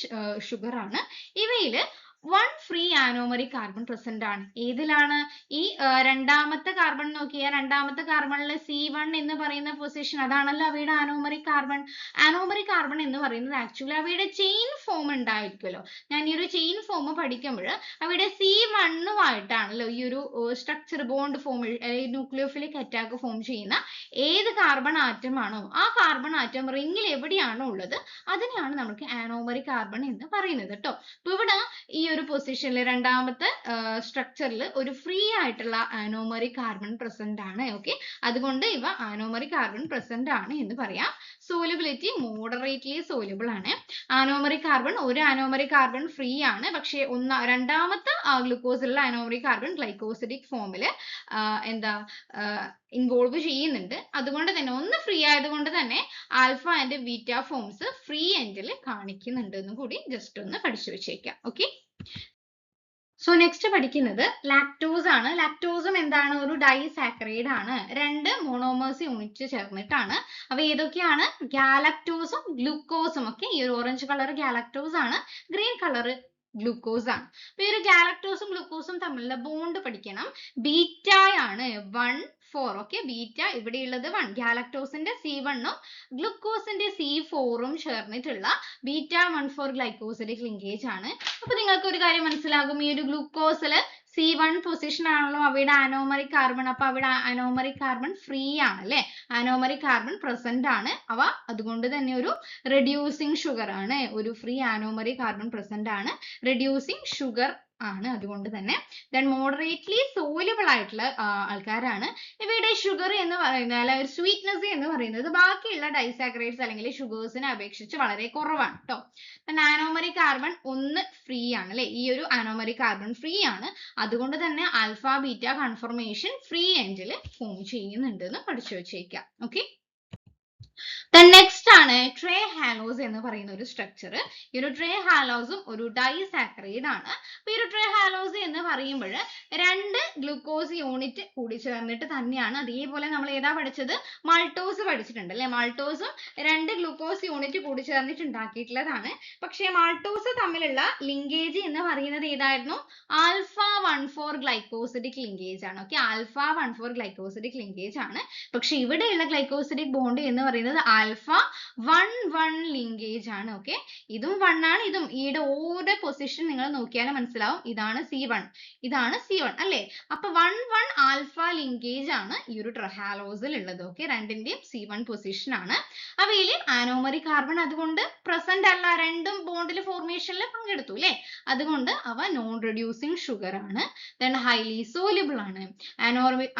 ഷുഗർ ആണ്. ഇവയില് 1 ഫ്രീ anomeric കാർബൺ പ്രസന്റ് ആണ്. ഏതിലാണ്? ഈ രണ്ടാമത്തെ കാർബൺ നോക്കിയാൽ രണ്ടാമത്തെ കാർബണിൽ C1 എന്ന് പറയുന്ന പൊസിഷൻ, അതാണല്ലോ അവയുടെ anomeric കാർബൺ. anomeric കാർബൺ എന്ന് പറയുന്നത് ആക്ച്വലി അവയുടെ ചെയിൻ ഫോം ഉണ്ടായിരിക്കുമല്ലോ. ഞാൻ ഈ ഒരു ചെയിൻ ഫോം പഠിക്കുമ്പോൾ അവയുടെ C1 ആയിട്ടാണല്ലോ ഈ ഒരു structure bond form, nucleophilic attack form ചെയ്യുന്ന ഏത് കാർബൺ ആറ്റം ആണോ ആ കാർബൺ ആറ്റം റിംഗിൽ എവിടെയാണോ ഉള്ളത് അതിനെയാണ് നമുക്ക് anomeric കാർബൺ എന്ന് പറയുന്നത് ട്ടോ. അപ്പൊ ഇവിടെ ഈ ഒരു പൊസിഷനിൽ രണ്ടാമത്തെ സ്ട്രക്ചറിൽ ഒരു ഫ്രീ ആയിട്ടുള്ള anomeric കാർബൺ പ്രസന്റ് ആണ്. ഓക്കെ, അതുകൊണ്ട് ഇവ anomeric കാർബൺ പ്രസന്റ് ആണ് എന്ന് പറയാം. സോലിബിലിറ്റി മോഡറേറ്റ്ലി സോലിബിൾ ആണ്. anomeric കാർബൺ, ഒരു anomeric കാർബൺ ഫ്രീ ആണ്, പക്ഷേ രണ്ടാമത്തെ ഗ്ലൂക്കോസിലുള്ള anomeric കാർബൺ ഗ്ലൈക്കോസിഡിക് ഫോമിൽ എന്താ ഇൻവോൾവ് ചെയ്യുന്നുണ്ട്. അതുകൊണ്ട് തന്നെ ഒന്ന് ഫ്രീ ആയതുകൊണ്ട് തന്നെ alpha and beta forms free എൻഡിൽ കാണിക്കുന്നുണ്ട് എന്ന് കൂടി ജസ്റ്റ് ഒന്ന് പഠിച്ചു വെച്ചേക്കാം. ഓക്കെ, സോ നെക്സ്റ്റ് പഠിക്കുന്നത് ലാക്ടോസ് ആണ്. ലാക്ടോസും എന്താണ്, ഒരു ഡൈസാക്കറൈഡ് ആണ്. 2 മോണോമേഴ്സ് യൂണിറ്റ് ചേർന്നിട്ടാണ്. അവ ഏതൊക്കെയാണ്? ഗാലക്ടോസും ഗ്ലൂക്കോസും. ഒക്കെ, ഈ ഒരു ഓറഞ്ച് കളർ ഗാലക്ടോസ് ആണ്, ഗ്രീൻ കളർ ഗ്ലൂക്കോസ് ആണ്. അപ്പൊ ഈ ഒരു ഗാലക്ടോസും ഗ്ലൂക്കോസും തമ്മിലുള്ള ബോണ്ട് പഠിക്കണം. ബീറ്റ ആണ് 1 4. ഓക്കെ, ബീറ്റ ഇവിടെയുള്ളത് 1, ഗാലക്ടോസിന്റെ C1 ഉം ഗ്ലൂക്കോസിന്റെ C4 ഉം ചേർന്നിട്ടുള്ള ബീറ്റ 1,4 ഗ്ലൈക്കോസിഡിക് ലിങ്കേജ് ആണ്. അപ്പൊ നിങ്ങൾക്ക് ഒരു കാര്യം മനസ്സിലാകും, ഈ ഒരു ഗ്ലൂക്കോസിൽ C1 പൊസിഷൻ ആണല്ലോ അവയുടെ anomeric കാർബൺ. അപ്പൊ അവിടെ anomeric കാർബൺ ഫ്രീ ആണ് അല്ലെ, anomeric കാർബൺ പ്രസന്റ് ആണ്. അവ അതുകൊണ്ട് തന്നെ ഒരു റെഡ്യൂസിങ് ഷുഗർ ആണ്, ഒരു ഫ്രീ anomeric കാർബൺ പ്രസന്റ് ആണ്, റെഡ്യൂസിങ് ഷുഗർ ആണ്. അതുകൊണ്ട് തന്നെ then moderately soluble ആയിട്ടുള്ള ആൾക്കാരാണ്. ഇവയുടെ ഷുഗർ എന്ന് പറയുന്നത്, അല്ല ഒരു സ്വീറ്റ്നെസ് എന്ന് പറയുന്നത് ബാക്കിയുള്ള ഡൈസാക്കറൈഡ്സ് അല്ലെങ്കിൽ ഷുഗേഴ്സിനെ അപേക്ഷിച്ച് വളരെ കുറവാണ് ട്ടോ. anomeric കാർബൺ ഒന്ന് ഫ്രീ ആണ് അല്ലെ, ഈ ഒരു anomeric കാർബൺ ഫ്രീ ആണ്. അതുകൊണ്ട് തന്നെ ആൽഫ ബീറ്റ കൺഫർമേഷൻ ഫ്രീ എൻഡിൽ ഫോം ചെയ്യുന്നുണ്ട് എന്ന് പഠിച്ചു വെച്ചേക്കാം. ഓക്കെ, then next ആണ് ട്രേ ഹാലോസ് എന്ന് പറയുന്ന ഒരു സ്ട്രക്ചർ. ഈ ഒരു ട്രേ ഹാലോസും ഒരു ഡൈസാക്കറൈഡ് ആണ്. അപ്പൊ ഈ ഒരു ട്രേ ഹാലോസ് എന്ന് പറയുമ്പോൾ 2 ഗ്ലൂക്കോസ് യൂണിറ്റ് കൂടി ചേർന്നിട്ട് തന്നെയാണ്. അതേപോലെ നമ്മൾ ഏതാ പഠിച്ചത്? മൾട്ടോസ് പഠിച്ചിട്ടുണ്ട് അല്ലെ. മൾട്ടോസും 2 ഗ്ലൂക്കോസ് യൂണിറ്റ് കൂടി ചേർന്നിട്ട് ഉണ്ടാക്കിയിട്ടുള്ളതാണ്. പക്ഷേ മൾട്ടോസ് തമ്മിലുള്ള ലിങ്കേജ് എന്ന് പറയുന്നത് ഏതായിരുന്നു? ആൽഫ 1,4 ഗ്ലൈക്കോസിഡിക് ലിങ്കേജ് ആണ്. ഓക്കെ, ആൽഫ 1,4 ഗ്ലൈക്കോസിഡിക് ലിങ്കേജ് ആണ്. പക്ഷെ ഇവിടെയുള്ള ഗ്ലൈക്കോസിഡിക് ബോണ്ട് എന്ന് പറയുന്നത് ആൽഫ 1,1 ലിങ്കേജ് ആണ്. ഓക്കെ, ഇതും 1 ആണ്, ഇതും. ഈയുടെ ഓരോ പൊസിഷൻ നിങ്ങൾ നോക്കിയാൽ മനസ്സിലാവും. ഇതാണ് C1, ഇതാണ് C1 അല്ലെ. അപ്പൊ 1,1 ആൽഫ ലിങ്കേജ് ആണ് ഈ ഒരു ട്രഹാലോസിൽ ഉള്ളത്. ഓക്കെ, രണ്ടിന്റെയും C1 പൊസിഷൻ ആണ്. അവയിൽ anomeric കാർബൺ അതുകൊണ്ട് പ്രസന്റ് അല്ല, രണ്ടും ബോണ്ടിൽ ഫോർമേഷനിൽ പങ്കെടുത്തു അല്ലെ. അതുകൊണ്ട് അവ നോൺ റെഡ്യൂസിങ് ഷുഗർ ആണ്. then highly soluble ആണ്.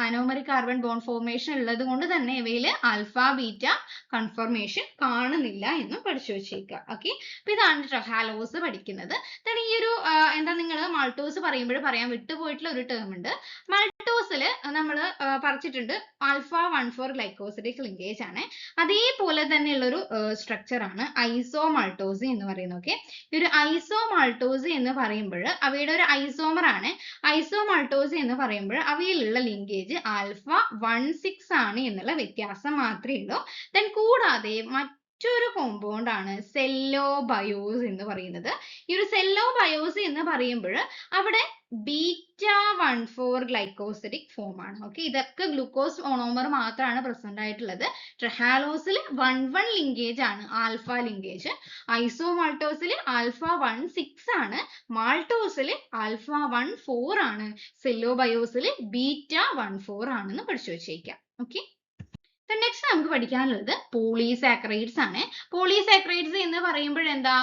anomeric കാർബൺ ബോണ്ട് ഫോർമേഷൻ ഉള്ളത് കൊണ്ട് തന്നെ ഇവയിൽ ആൽഫ ബീറ്റ കൺഫർമേഷൻ കാണുന്നില്ല എന്നും പഠിച്ചു വെച്ചേക്കുക. ഓക്കെ, അപ്പൊ ഇതാണ് ട്രഹാലോസ് പഠിക്കുന്നത്. then ഈ ഒരു എന്താ, നിങ്ങൾ മൾട്ടോസ് പറയുമ്പോൾ പറയാൻ വിട്ടുപോയിട്ടുള്ള ഒരു ടേം ഉണ്ട്. മൾട്ടോസിൽ നമ്മൾ പഠിച്ചിട്ടുണ്ട് ആൽഫ 1,4 ഗ്ലൈക്കോസിഡിക് ലിങ്കേജ് ആണ്. അതേപോലെ തന്നെയുള്ള ഒരു സ്ട്രക്ചർ ആണ് ഐസോമൾട്ടോസ് എന്ന് പറയുന്നത്. ഓക്കെ, ഈ ഒരു ഐസോമൾട്ടോസ് എന്ന് പറയുമ്പോൾ അവയുടെ ഒരു ഐസോമർ ആണ്. ഐസോമൾട്ടോസ് എന്ന് പറയുമ്പോൾ അവയിലുള്ള ലിങ്കേജ് ആൽഫ 1,6 ആണ് എന്നുള്ള വ്യത്യാസം മാത്രമേ ഉള്ളൂ. then കൂടാതെ മറ്റൊരു കോമ്പൗണ്ട് ആണ് സെല്ലോബയോസ് എന്ന് പറയുന്നത്. ഈ ഒരു സെല്ലോബയോസ് എന്ന് പറയുമ്പോൾ അവിടെ β14 ഗ്ലൈക്കോസിഡിക് ഫോം ആണ്. ഓക്കെ, ഇതൊക്കെ ഗ്ലൂക്കോസ് മോണോമർ മാത്രമാണ് പ്രസന്റ് ആയിട്ടുള്ളത്. ട്രഹാലോസിൽ 1,1 ലിങ്കേജ് ആണ്, ആൽഫ ലിങ്കേജ്. ഐസോമാൾട്ടോസിൽ ആൽഫ 1,6 ആണ്, മാൾട്ടോസിൽ ആൽഫ 1,4 ആണ്, സെല്ലോബയോസിൽ β14 ആണെന്ന് പഠിച്ചു വെച്ചേക്കാം. ഓക്കെ, നെക്സ്റ്റ് നമുക്ക് പഠിക്കാനുള്ളത് പോളിസാക്കറൈഡ്സ് ആണ്. പോളിസാക്കറൈഡ്സ് എന്ന് പറയുമ്പോൾ എന്താ,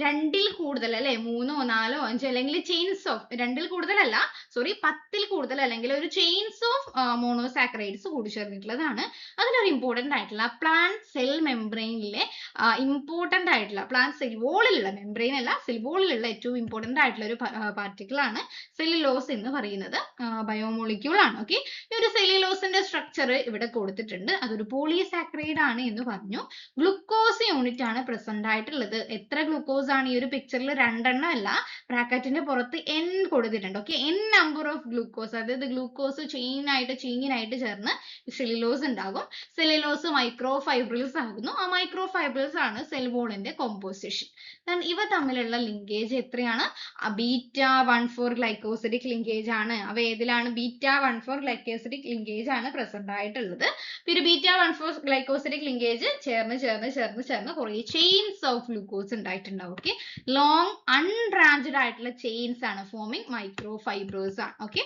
രണ്ടിൽ കൂടുതൽ അല്ലെ, 3, 4, 5 അല്ലെങ്കിൽ ചെയിൻസ് ഓഫ്, രണ്ടിൽ കൂടുതലല്ല, സോറി 10ൽ കൂടുതൽ അല്ലെങ്കിൽ ഒരു ചെയിൻസ് ഓഫ് മോണോസാക്കറൈഡ്സ് കൂടിച്ചേർന്നിട്ടുള്ളതാണ്. അതിലൊരു ഇമ്പോർട്ടന്റ് ആയിട്ടുള്ള പ്ലാന്റ് സെൽ മെംബ്രെയിനിലെ ഇമ്പോർട്ടന്റ് ആയിട്ടുള്ള പ്ലാന്റ് സെൽ വോളിലുള്ള, മെംബ്രെയിൻ അല്ല സെൽ വോളിലുള്ള ഏറ്റവും ഇമ്പോർട്ടന്റ് ആയിട്ടുള്ള ഒരു പാർട്ടിക്കിൾ ആണ് സെല്ലുലോസ് എന്ന് പറയുന്നത്. ബയോമോളിക്യൂൾ ആണ്. ഓക്കെ, ഈ ഒരു സെല്ലുലോസിന്റെ സ്ട്രക്ചർ ഇവിടെ കൊടുത്തിട്ടുണ്ട്. അതൊരു പോളിസാക്കറൈഡ് ആണ് എന്ന് പറഞ്ഞു. ഗ്ലൂക്കോസ് യൂണിറ്റ് ആണ് പ്രസന്റ് ആയിട്ടുള്ളത്. എത്ര ഗ്ലൂക്കോസ് ആണ് ഈ ഒരു പിക്ചറിൽ? 2 എണ്ണം അല്ല, ബ്രാക്കറ്റിന്റെ പുറത്ത് n കൊടുത്തിട്ടുണ്ട്. Okay, n number of glucose, അതായത് ഗ്ലൂക്കോസ് ചെയിനായിട്ട് ചേർന്ന് സെല്ലുലോസ് ഉണ്ടാകും. സെല്ലുലോസ് മൈക്രോ ഫൈബ്രിൽസ് ആകുന്നു. ആ മൈക്രോ ഫൈബ്രിൽസ് ആണ് സെൽ വോളിന്റെ കോമ്പോസിഷൻ. ഇവ തമ്മിലുള്ള ലിങ്കേജ് എത്രയാണ്? β14 ഗ്ലൈക്കോസിഡിക് ലിങ്കേജ് ആണ്. അവ ഏതിലാണ്? β14 ഗ്ലൈക്കോസിഡിക് ലിങ്കേജ് ആണ് പ്രസന്റ് ആയിട്ടുള്ളത്. പിന്നെ β14 ഗ്ലൈക്കോസിഡിക് ലിങ്കേജ് ചേർന്ന് കുറെ ചെയിൻസ് ഓഫ് ഗ്ലൂക്കോസ് ഉണ്ടായിട്ടുണ്ടാവും. ഓക്കെ, ലോങ് അൺബ്രാഞ്ച്ഡ് ആയിട്ടുള്ള ചെയിൻസ് ആണ്, ഫോമിങ് മൈക്രോ ഫൈബ്രേഴ്സ് ആണ്. ഓക്കെ,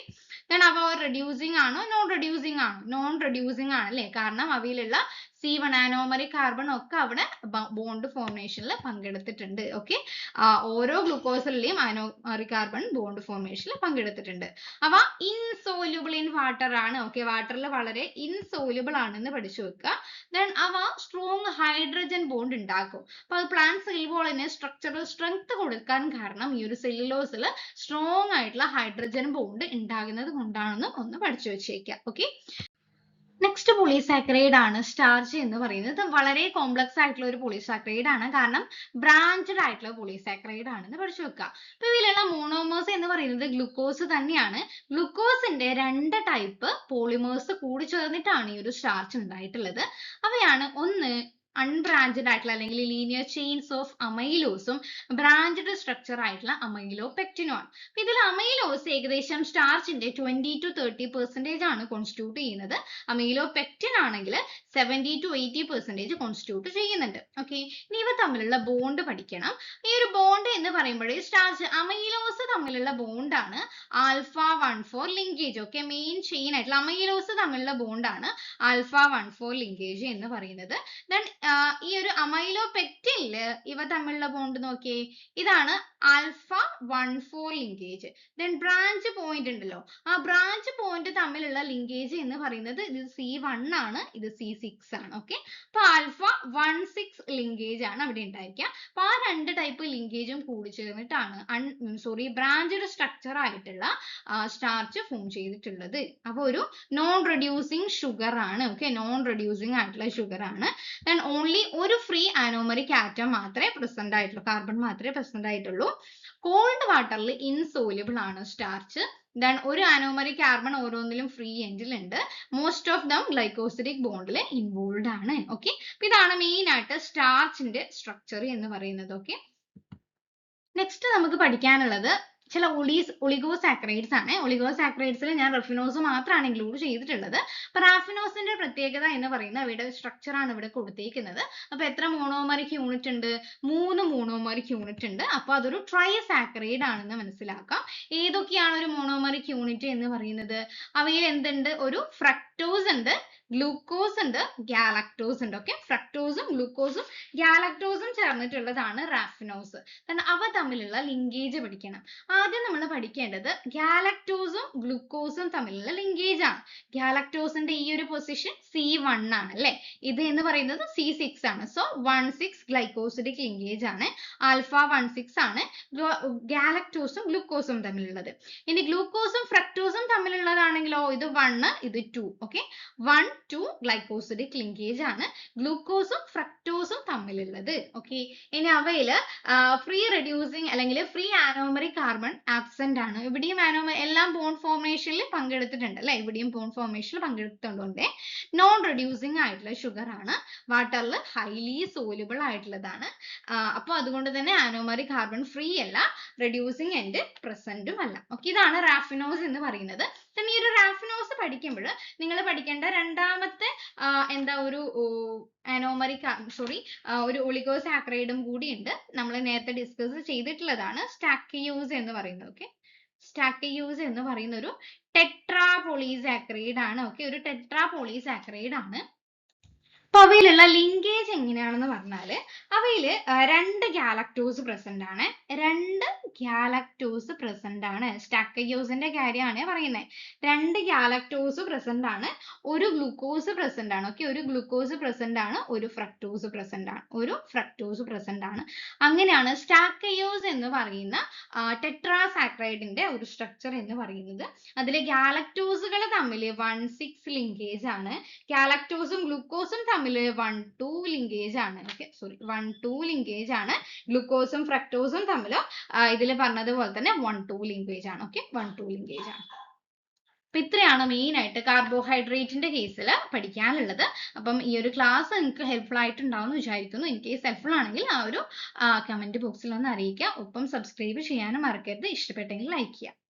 അവ റെഡ്യൂസിങ് ആണോ നോൺ റെഡ്യൂസിങ് ആണോ? നോൺ റെഡ്യൂസിങ് ആണ് അല്ലേ, കാരണം അവയിലുള്ള C1 ആനോമറിക് കാർബൺ ഒക്കെ അവിടെ ബോണ്ട് ഫോർമേഷനിൽ പങ്കെടുത്തിട്ടുണ്ട്. ഓക്കെ, ഓരോ ഗ്ലൂക്കോസിലെയും ആനോമറിക് കാർബൺ ബോണ്ട് ഫോർമേഷനിൽ പങ്കെടുത്തിട്ടുണ്ട്. അവ ഇൻസോല്യൂബിൾ ഇൻ വാട്ടർ ആണ്. ഓക്കെ, വാട്ടറിൽ വളരെ ഇൻസോല്യൂബിൾ ആണെന്ന് പഠിച്ചു വെക്കുക. ദെൻ അവ സ്ട്രോങ് ഹൈഡ്രജൻ ബോണ്ട് ഉണ്ടാക്കും. അപ്പൊ അത് പ്ലാന്റ് സെൽ വോളിന് സ്ട്രക്ചറൽ സ്ട്രെങ്ത് കൊടുക്കാൻ കാരണം ഈ ഒരു സെല്ലുലോസിൽ സ്ട്രോങ് ആയിട്ടുള്ള ഹൈഡ്രജൻ ബോണ്ട് ഉണ്ടാകുന്നത് കൊണ്ടാണെന്ന് ഒന്ന് പഠിച്ചു വെച്ചേക്കാം. ഓക്കെ, നെക്സ്റ്റ് പോളിസാക്കറൈഡ് ആണ് സ്റ്റാർച്ച് എന്ന് പറയുന്നത്. ഇത് വളരെ കോംപ്ലക്സ് ആയിട്ടുള്ള ഒരു പോളിസാക്കറൈഡ് ആണ്, കാരണം ബ്രാഞ്ച്ഡ് ആയിട്ടുള്ള പോളിസാക്കറൈഡ് ആണെന്ന് പഠിച്ചു വെക്കുക. അപ്പൊ ഇതിലുള്ള മോണോമേഴ്സ് എന്ന് പറയുന്നത് ഗ്ലൂക്കോസ് തന്നെയാണ്. ഗ്ലൂക്കോസിന്റെ 2 ടൈപ്പ് പോളിമേഴ്സ് കൂടി ചേർന്നിട്ടാണ് ഈ ഒരു സ്റ്റാർച്ച് ഉണ്ടായിട്ടുള്ളത്. അവയാണ് ഒന്ന് അൺബ്രാഞ്ച്ഡ് ആയിട്ടുള്ള അല്ലെങ്കിൽ ലീനിയർ ചെയിൻസ് ഓഫ് അമൈലോസും ബ്രാഞ്ച്ഡ് സ്ട്രക്ചർ ആയിട്ടുള്ള അമൈലോപെക്റ്റിനും ആണ്. ഇതിൽ അമൈലോസ് ഏകദേശം സ്റ്റാർച്ചിന്റെ 20 to 30% ആണ് കോൺസ്റ്റിറ്റ്യൂട്ട് ചെയ്യുന്നത്. അമൈലോപെക്റ്റിൻ ആണെങ്കിൽ 70 to 80% കോൺസ്റ്റിറ്റ്യൂട്ട് ചെയ്യുന്നുണ്ട്. ഓക്കെ, ഇനി ഇവ തമ്മിലുള്ള ബോണ്ട് പഠിക്കണം. ഈ ഒരു ബോണ്ട് എന്ന് പറയുമ്പോഴേ സ്റ്റാർച്ച് അമൈലോസ് തമ്മിലുള്ള ബോണ്ടാണ് alpha 1,4 linkage. Okay, main chain ആയിട്ടുള്ള അമൈലോസ് തമ്മിലുള്ള ബോണ്ടാണ് ആൽഫ 1,4 ലിങ്കേജ് എന്ന് പറയുന്നത്. ദെൻ ഈ ഒരു അമൈലോപെക്റ്റിനില് ഇവ തമ്മിലുള്ള ബോണ്ട് നോക്കിയേ, ഇതാണ് alpha 1,4 linkage. Then branch point ഉണ്ടല്ലോ, ആ ബ്രാഞ്ച് പോയിന്റ് തമ്മിലുള്ള ലിങ്കേജ് എന്ന് പറയുന്നത് ഇത് C1 ആണ്, ഇത് C6 ആണ്. ഓക്കെ, അപ്പൊ ആൽഫ 1,6 ലിങ്കേജ് ആണ് അവിടെ ഉണ്ടായിരിക്കുക. അപ്പൊ ആ 2 ടൈപ്പ് ലിങ്കേജും കൂടി ചേർന്നിട്ടാണ് ബ്രാഞ്ച്ഡ് സ്ട്രക്ചർ ആയിട്ടുള്ള സ്റ്റാർച്ച് ഫോം ചെയ്തിട്ടുള്ളത്. അപ്പൊ ഒരു നോൺ റെഡ്യൂസിങ് ഷുഗർ ആണ്. ഓക്കെ, നോൺ റെഡ്യൂസിങ് ആയിട്ടുള്ള ഷുഗർ ആണ്. ദെൻ ഓൺലി ഒരു ഫ്രീ ആനോമറിക് ആറ്റം മാത്രമേ പ്രസന്റ് ആയിട്ടുള്ളൂ, കാർബൺ മാത്രമേ പ്രസന്റ് ആയിട്ടുള്ളൂ. കോൾഡ് വാട്ടറിൽ ഇൻസോല്യൂബിൾ ആണ് സ്റ്റാർച്ച്. ദെൻ ഒരു ആനോമറിക് കാർബൺ ഓരോന്നിലും ഫ്രീ എൻഡിൽ ഉണ്ട്. മോസ്റ്റ് ഓഫ് ദം ഗ്ലൈക്കോസിഡിക് ബോണ്ടിൽ ഇൻവോൾവ് ആണ്. ഓക്കെ, ഇതാണ് മെയിൻ ആയിട്ട് സ്റ്റാർച്ചിന്റെ സ്ട്രക്ചർ എന്ന് പറയുന്നത്. ഓക്കെ, നെക്സ്റ്റ് നമുക്ക് പഠിക്കാനുള്ളത് ചില ഒളിഗോസാക്കറൈഡ്സ് ആണ്. ഒളിഗോസാക്കറൈഡ്സിൽ ഞാൻ റഫിനോസ് മാത്രമാണ് ഇൻക്ലൂഡ് ചെയ്തിട്ടുള്ളത്. അപ്പൊ റാഫിനോസിന്റെ പ്രത്യേകത എന്ന് പറയുന്നത് അവയുടെ സ്ട്രക്ചർ ആണ് ഇവിടെ കൊടുത്തേക്കുന്നത്. അപ്പൊ എത്ര മോണോമറിക് യൂണിറ്റ് ഉണ്ട്? 3 മോണോമറിക് യൂണിറ്റ് ഉണ്ട്. അപ്പൊ അതൊരു ട്രൈസാക്കറൈഡ് ആണെന്ന് മനസ്സിലാക്കാം. ഏതൊക്കെയാണ് ഒരു മോണോമറിക് യൂണിറ്റ് എന്ന് പറയുന്നത്? അവയിൽ എന്തുണ്ട്? ഒരു ഫ്രക്ടോസ് ഉണ്ട്, ഗ്ലൂക്കോസ് ഉണ്ട്, ഗാലക്ടോസ് ഉണ്ട്. ഓക്കെ, ഫ്രക്ടോസും ഗ്ലൂക്കോസും ഗാലക്ടോസും ചേർന്നിട്ടുള്ളതാണ് റാഫിനോസ്. അവ തമ്മിലുള്ള ലിങ്കേജ് പഠിക്കണം. ആദ്യം നമ്മൾ പഠിക്കേണ്ടത് ഗാലക്ടോസും ഗ്ലൂക്കോസും തമ്മിലുള്ള ലിങ്കേജ് ആണ്. ഗാലക്ടോസിന്റെ ഈ ഒരു പൊസിഷൻ C1 ആണ് അല്ലെ, ഇത് എന്ന് പറയുന്നത് C6 ആണ്. സോ 1,6 ഗ്ലൈക്കോസിഡിക് ലിങ്കേജ് ആണ്, ആൽഫ 1,6 ആണ് ഗാലക്ടോസും ഗ്ലൂക്കോസും തമ്മിലുള്ളത്. ഇനി ഗ്ലൂക്കോസും ഫ്രക്ടോസും തമ്മിലുള്ളതാണെങ്കിലോ ഇത് 1, ഇത് 2. ഓക്കെ, 1 ടു ഗ്ലൈക്കോസിഡിക് ലിങ്കേജ് ആണ് ഗ്ലൂക്കോസും ഫ്രക്ടോസും തമ്മിലുള്ളത്. ഓക്കെ, ഇനി അവയില് ഫ്രീ റെഡ്യൂസിങ് അല്ലെങ്കിൽ ഫ്രീ ആനോമറിക് കാർബൺ ആബ്സെന്റ് ആണ്. ഇവിടെയും എല്ലാം ബോണ്ട് ഫോർമേഷനിൽ പങ്കെടുത്തിട്ടുണ്ട് അല്ലെ, ഇവിടെയും ബോണ്ട് ഫോർമേഷനിൽ പങ്കെടുത്തുകൊണ്ട് നോൺ റെഡ്യൂസിങ് ആയിട്ടുള്ള ഷുഗർ ആണ്, വാട്ടറിൽ ഹൈലി സോലുബിൾ ആയിട്ടുള്ളതാണ്. അപ്പോൾ അതുകൊണ്ട് തന്നെ ആനോമറിക് കാർബൺ ഫ്രീ അല്ല, റെഡ്യൂസിങ് എൻഡ് പ്രസന്റും അല്ല. ഓക്കെ, ഇതാണ് റാഫിനോസ് എന്ന് പറയുന്നത്. പിന്നെ ഈ ഒരു റാഫിനോസ് പഠിക്കുമ്പോൾ നിങ്ങൾ പഠിക്കേണ്ട രണ്ടാമത്തെ എന്താ ഒരു ആനോമറിക് ഒരു ഒളിഗോസാക്കറൈഡും കൂടി ഉണ്ട്, നമ്മൾ നേരത്തെ ഡിസ്കസ് ചെയ്തിട്ടുള്ളതാണ്, സ്റ്റാക്കിയോസ് എന്ന് പറയുന്നത്. ഓക്കെ, സ്റ്റാക്കിയോസ് എന്ന് പറയുന്ന ഒരു ടെട്രാപോളിസാക്കറൈഡ് ആണ്. ഓക്കെ, ഒരു ടെട്രാപോളിസാക്കറൈഡ് ആണ്. അപ്പൊ അവയിലുള്ള ലിങ്കേജ് എങ്ങനെയാണെന്ന് പറഞ്ഞാല് അവയില് 2 ഗാലക്ടോസ് പ്രസന്റ് ആണ്, 2 ഗാലക്ടോസ് പ്രസന്റ് ആണ്. സ്റ്റാക്കയോസിന്റെ കാര്യമാണ് പറയുന്നത്. 2 ഗാലക്ടോസ് പ്രസന്റ് ആണ്, ഒരു ഗ്ലൂക്കോസ് പ്രസന്റ് ആണ്. ഓക്കെ, ഒരു ഗ്ലൂക്കോസ് പ്രസന്റ് ആണ്, ഒരു ഫ്രക്ടോസ് പ്രസന്റ് ആണ്, ഒരു ഫ്രക്ടോസ് പ്രസന്റ് ആണ്. അങ്ങനെയാണ് സ്റ്റാക്കയോസ് എന്ന് പറയുന്ന ടെട്രാസാക്രൈഡിന്റെ ഒരു സ്ട്രക്ചർ എന്ന് പറയുന്നത്. അതിലെ ഗാലക്ടോസുകൾ തമ്മിൽ 1,6 ലിങ്കേജ് ആണ്, ഗാലക്ടോസും ഗ്ലൂക്കോസും തമ്മിൽ 1,2 ലിങ്കേജ് ആണ്. ഓക്കെ, 1,2 ലിങ്കേജ് ആണ്. ഗ്ലൂക്കോസും ഫ്രക്ടോസും തമ്മിൽ ഇതിൽ പറഞ്ഞതുപോലെ തന്നെ 1,2 ലിങ്കേജ് ആണ്. ഓക്കെ, 1,2 ലിങ്കേജ് ആണ്. അപ്പൊ ഇത്രയാണ് മെയിൻ ആയിട്ട് കാർബോഹൈഡ്രേറ്റിന്റെ കേസിൽ പഠിക്കാനുള്ളത്. അപ്പം ഈ ഒരു ക്ലാസ് നിങ്ങൾക്ക് ഹെൽപ്ഫുൾ ആയിട്ടുണ്ടാവും എന്ന് വിചാരിക്കുന്നു. ഇൻ കേസ് ഹെൽപ്ഫുൾ ആണെങ്കിൽ ആ ഒരു കമന്റ് ബോക്സിൽ ഒന്ന് അറിയിക്കുക. ഒപ്പം സബ്സ്ക്രൈബ് ചെയ്യാനും മറക്കരുത്. ഇഷ്ടപ്പെട്ടെങ്കിൽ ലൈക്ക് ചെയ്യുക.